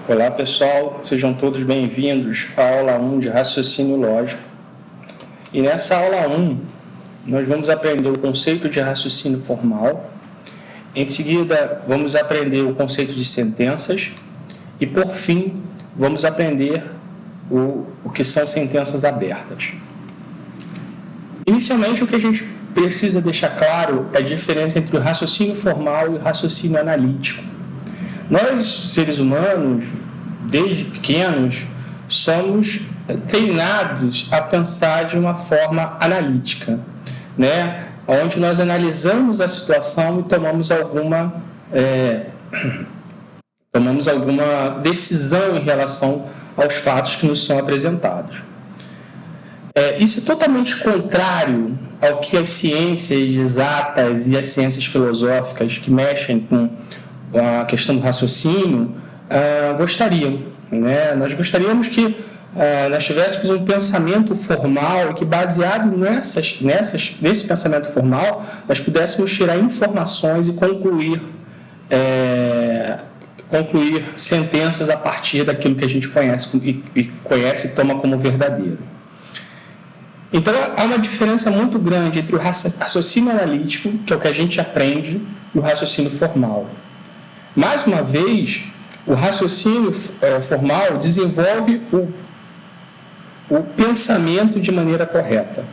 Olá pessoal, sejam todos bem-vindos à aula 1 de raciocínio lógico. E nessa aula 1, nós vamos aprender o conceito de raciocínio formal, em seguida vamos aprender o conceito de sentenças e, por fim, vamos aprender o que são sentenças abertas. Inicialmente, o que a gente precisa deixar claro é a diferença entre o raciocínio formal e o raciocínio analítico. Nós, seres humanos, desde pequenos, somos treinados a pensar de uma forma analítica, né? Onde nós analisamos a situação e tomamos alguma decisão em relação aos fatos que nos são apresentados. Isso é totalmente contrário ao que as ciências exatas e as ciências filosóficas que mexem com a questão do raciocínio gostariam, né? Nós gostaríamos que nós tivéssemos um pensamento formal e que, baseado nesse pensamento formal, nós pudéssemos tirar informações e concluir sentenças a partir daquilo que a gente conhece e toma como verdadeiro. Então, há uma diferença muito grande entre o raciocínio analítico, que é o que a gente aprende, e o raciocínio formal. Mais uma vez, o raciocínio formal desenvolve o pensamento de maneira correta.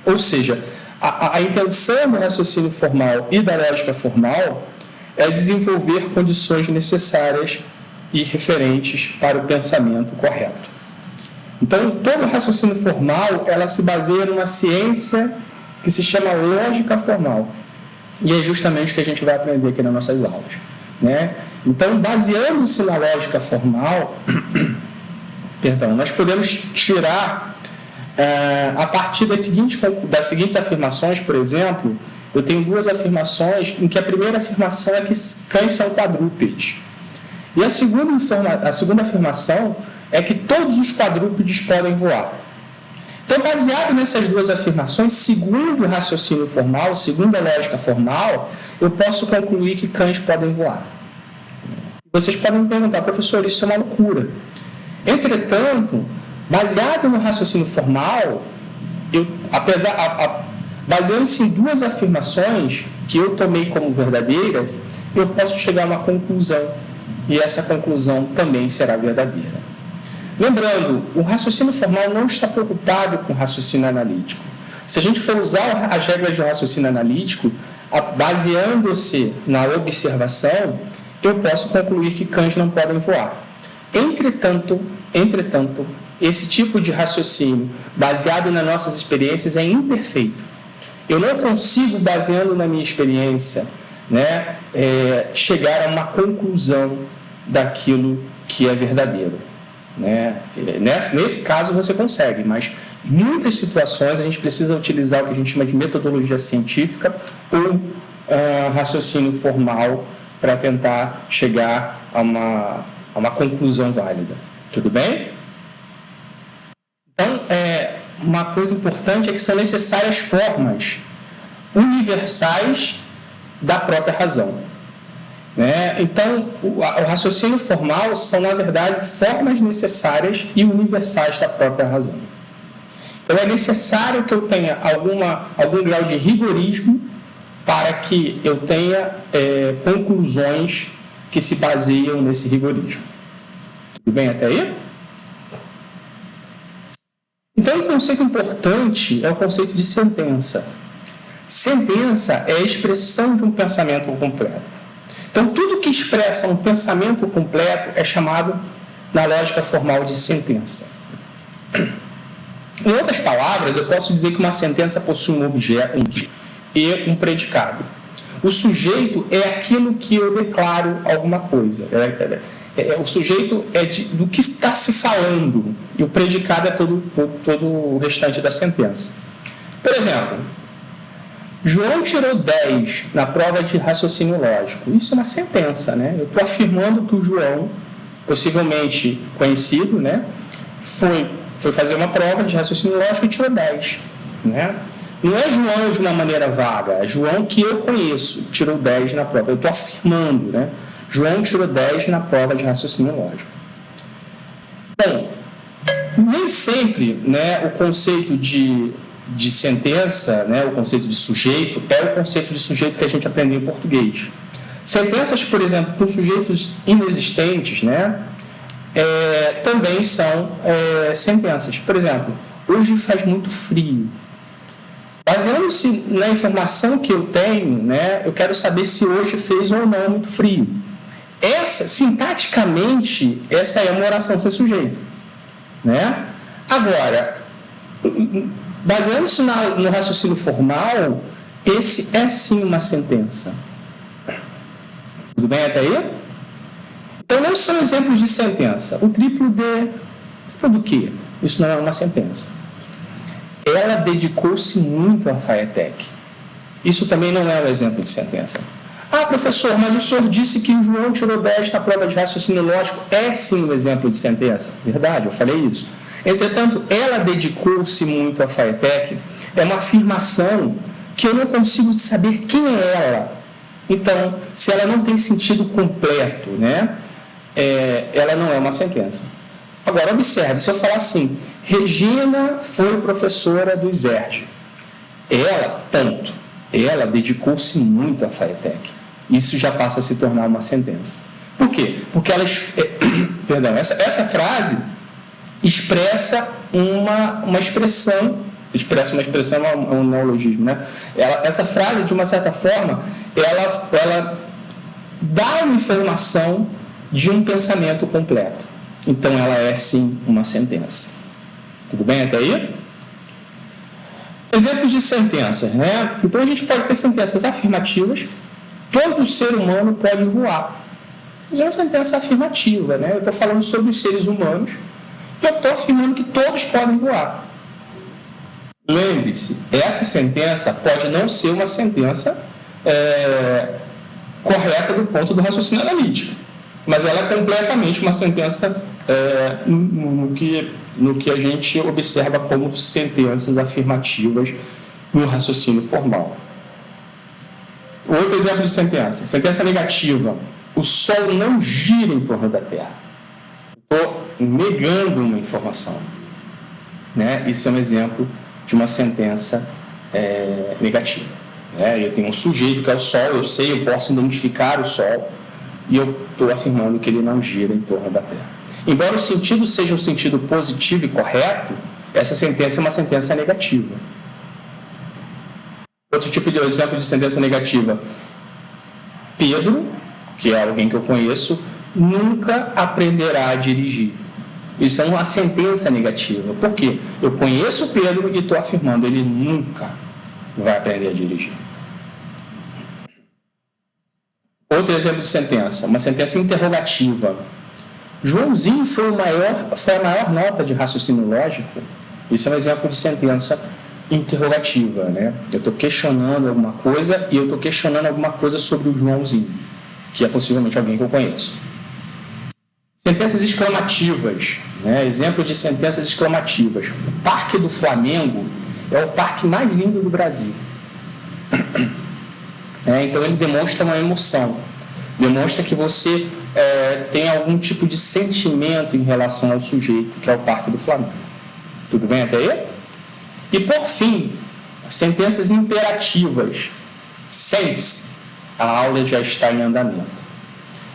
Ou seja, a intenção do raciocínio formal e da lógica formal é desenvolver condições necessárias e referentes para o pensamento correto. Então, todo raciocínio formal, ela se baseia numa ciência que se chama lógica formal. E é justamente o que a gente vai aprender aqui nas nossas aulas, né? Então, baseando-se na lógica formal, nós podemos tirar, a partir das seguintes afirmações, por exemplo, eu tenho duas afirmações, em que a primeira afirmação é que cães são quadrúpedes. E a segunda afirmação é que todos os quadrúpedes podem voar. Então, baseado nessas duas afirmações, segundo o raciocínio formal, segundo a lógica formal, eu posso concluir que cães podem voar. Vocês podem me perguntar, professor, isso é uma loucura. Entretanto, baseado no raciocínio formal, baseando-se em duas afirmações que eu tomei como verdadeiras, eu posso chegar a uma conclusão, e essa conclusão também será verdadeira. Lembrando, o raciocínio formal não está preocupado com o raciocínio analítico. Se a gente for usar as regras do raciocínio analítico, baseando-se na observação, eu posso concluir que cães não podem voar. Entretanto, esse tipo de raciocínio, baseado nas nossas experiências, é imperfeito. Eu não consigo, baseando na minha experiência, né, chegar a uma conclusão daquilo que é verdadeiro, né? Nesse caso você consegue, mas em muitas situações a gente precisa utilizar o que a gente chama de metodologia científica ou raciocínio formal para tentar chegar a uma conclusão válida. Tudo bem? Então, uma coisa importante é que são necessárias formas universais da própria razão, né? Então, o raciocínio formal são, na verdade, formas necessárias e universais da própria razão. Então, é necessário que eu tenha algum grau de rigorismo para que eu tenha conclusões que se baseiam nesse rigorismo. Tudo bem até aí? Então, um conceito importante é o conceito de sentença. Sentença é a expressão de um pensamento completo. Então, tudo que expressa um pensamento completo é chamado, na lógica formal, de sentença. Em outras palavras, eu posso dizer que uma sentença possui um objeto e um predicado. O sujeito é aquilo que eu declaro alguma coisa. O sujeito é do que está se falando, e o predicado é todo o restante da sentença. Por exemplo, João tirou 10 na prova de raciocínio lógico. Isso é uma sentença, né? Eu estou afirmando que o João, possivelmente conhecido, né, foi fazer uma prova de raciocínio lógico e tirou 10, né? Não é João de uma maneira vaga, é João que eu conheço, tirou 10 na prova. Eu estou afirmando, né? João tirou 10 na prova de raciocínio lógico. Bom, nem sempre, né, o conceito de sentença, né, o conceito de sujeito, é o conceito de sujeito que a gente aprendeu em português. Sentenças, por exemplo, com sujeitos inexistentes, né, também são sentenças. Por exemplo, hoje faz muito frio. Baseando-se na informação que eu tenho, né, eu quero saber se hoje fez ou não muito frio. Sintaticamente, essa é uma oração sem sujeito. Né? Agora, baseando-se no raciocínio formal, esse é sim uma sentença. Tudo bem até aí? Então, não são exemplos de sentença. O triplo D, triplo do quê? Isso não é uma sentença. Ela dedicou-se muito à FATEC. Isso também não é um exemplo de sentença. Ah, professor, mas o senhor disse que o João tirou 10 na prova de raciocínio lógico. É sim um exemplo de sentença. Verdade, eu falei isso. Entretanto, ela dedicou-se muito à FATEC. É uma afirmação que eu não consigo saber quem é ela. Então, se ela não tem sentido completo, né, ela não é uma sentença. Agora, observe, se eu falar assim, Regina foi professora do ISERJ. Ela dedicou-se muito à FATEC. Isso já passa a se tornar uma sentença. Por quê? Porque essa frase expressa uma expressão, é um neologismo, né? Essa frase, de uma certa forma, ela dá uma informação de um pensamento completo. Então, ela é, sim, uma sentença. Tudo bem até aí? Exemplos de sentenças, né? Então, a gente pode ter sentenças afirmativas. Todo ser humano pode voar. Isso é uma sentença afirmativa, né? Eu estou falando sobre os seres humanos e eu estou afirmando que todos podem voar. Lembre-se, essa sentença pode não ser uma sentença correta do ponto do raciocínio analítico, mas ela é completamente uma sentença no que a gente observa como sentenças afirmativas no raciocínio formal. Outro exemplo de sentença. Sentença negativa. O Sol não gira em torno da Terra. Estou negando uma informação. Né? Isso é um exemplo de uma sentença negativa. Eu tenho um sujeito que é o Sol, eu posso identificar o Sol, e eu estou afirmando que ele não gira em torno da Terra. Embora o sentido seja um sentido positivo e correto, essa sentença é uma sentença negativa. Outro tipo de exemplo de sentença negativa. Pedro, que é alguém que eu conheço, nunca aprenderá a dirigir. Isso é uma sentença negativa. Por quê? Eu conheço Pedro e estou afirmando, ele nunca vai aprender a dirigir. Outro exemplo de sentença, uma sentença interrogativa. Joãozinho foi a maior nota de raciocínio lógico. Isso é um exemplo de sentença interrogativa, né? Eu estou questionando alguma coisa e eu estou questionando alguma coisa sobre o Joãozinho, que é possivelmente alguém que eu conheço. Sentenças exclamativas, né? Exemplos de sentenças exclamativas. O Parque do Flamengo é o parque mais lindo do Brasil. Então ele demonstra uma emoção, demonstra que você tem algum tipo de sentimento em relação ao sujeito, que é o Parque do Flamengo. Tudo bem até aí? E, por fim, sentenças imperativas. Sente-se, a aula já está em andamento.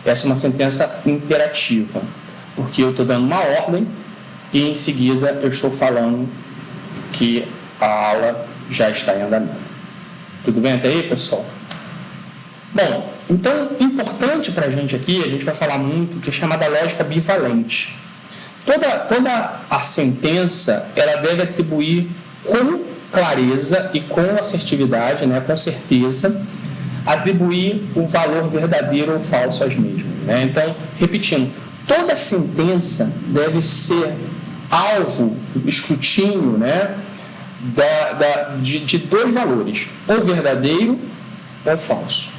Essa é uma sentença imperativa, porque eu estou dando uma ordem e, em seguida, eu estou falando que a aula já está em andamento. Tudo bem até aí, pessoal? Bom, então, importante para a gente aqui, a gente vai falar muito, que é chamada lógica bivalente. Toda a sentença, ela deve atribuir com clareza e com assertividade, né, com certeza, atribuir o valor verdadeiro ou falso às mesmas. Né? Então, repetindo, toda sentença deve ser alvo do escrutínio, né, de dois valores, ou verdadeiro ou falso.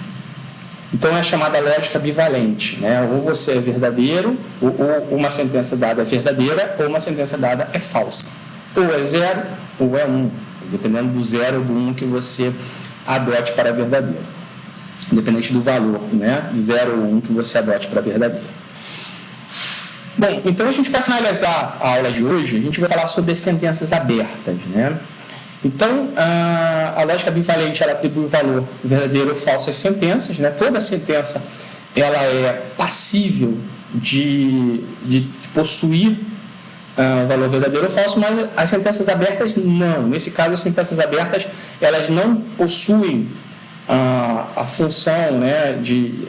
Então, é a chamada lógica bivalente. Né? Ou você é verdadeiro, ou uma sentença dada é verdadeira, ou uma sentença dada é falsa. Ou é 0, ou é 1, dependendo do 0 ou do 1 que você adote para verdadeiro. Independente do valor, né? 0 ou 1 que você adote para verdadeiro. Bom, então a gente, para finalizar a aula de hoje, a gente vai falar sobre as sentenças abertas, né? Então, a lógica bivalente, ela atribui o valor verdadeiro ou falso às sentenças, né? Toda sentença, ela é passível de possuir valor verdadeiro ou falso, mas as sentenças abertas não. Nesse caso, as sentenças abertas, elas não possuem a função, né,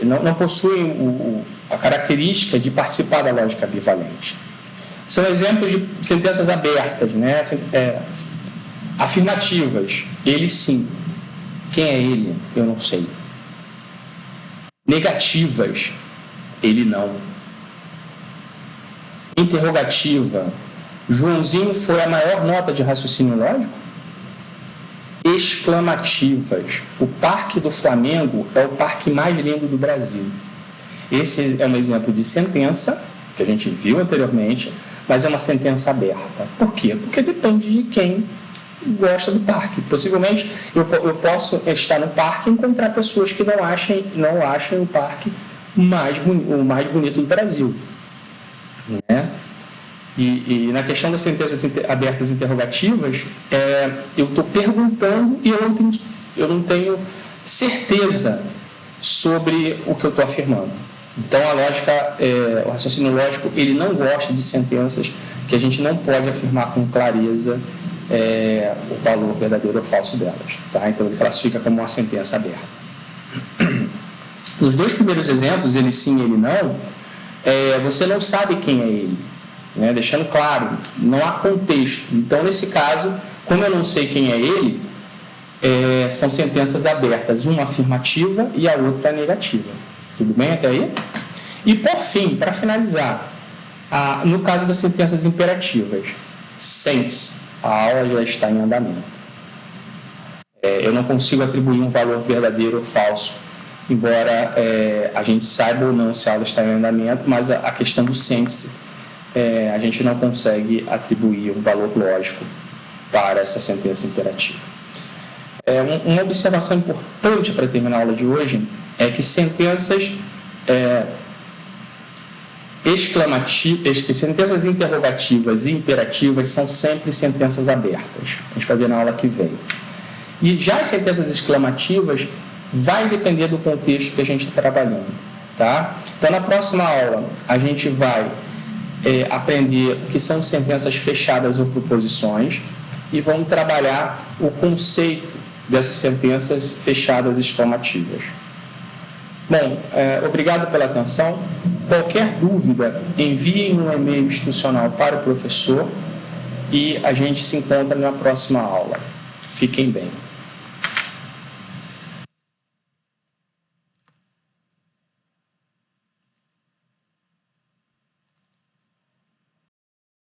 não possuem a característica de participar da lógica bivalente. São exemplos de sentenças abertas, né, afirmativas. Ele sim. Quem é ele? Eu não sei. Negativas. Ele não. Interrogativa. Joãozinho foi a maior nota de raciocínio lógico? Exclamativas. O Parque do Flamengo é o parque mais lindo do Brasil. Esse é um exemplo de sentença, que a gente viu anteriormente, mas é uma sentença aberta. Por quê? Porque depende de quem gosta do parque. Possivelmente, eu posso estar no parque e encontrar pessoas que não achem o parque o mais bonito do Brasil. Né? E na questão das sentenças abertas interrogativas, eu estou perguntando e eu não tenho certeza sobre o que eu estou afirmando. Então, a lógica, o raciocínio lógico, ele não gosta de sentenças que a gente não pode afirmar com clareza o valor verdadeiro ou falso delas. Tá? Então, ele classifica como uma sentença aberta. Nos dois primeiros exemplos, ele sim, ele não, você não sabe quem é ele. Né? Deixando claro, não há contexto. Então, nesse caso, como eu não sei quem é ele, são sentenças abertas, uma afirmativa e a outra negativa. Tudo bem até aí? E, por fim, para finalizar, no caso das sentenças imperativas, sente-se, a aula já está em andamento. Eu não consigo atribuir um valor verdadeiro ou falso, embora a gente saiba ou não se a aula está em andamento, mas a questão do sente-se, a gente não consegue atribuir um valor lógico para essa sentença imperativa. Uma observação importante para terminar a aula de hoje é que sentenças sentenças interrogativas e imperativas são sempre sentenças abertas. A gente vai ver na aula que vem. E já as sentenças exclamativas vai depender do contexto que a gente está trabalhando. Tá? Então, na próxima aula, a gente vai aprender o que são sentenças fechadas ou proposições e vamos trabalhar o conceito dessas sentenças fechadas exclamativas. Bom, obrigado pela atenção. Qualquer dúvida, enviem um e-mail institucional para o professor e a gente se encontra na próxima aula. Fiquem bem.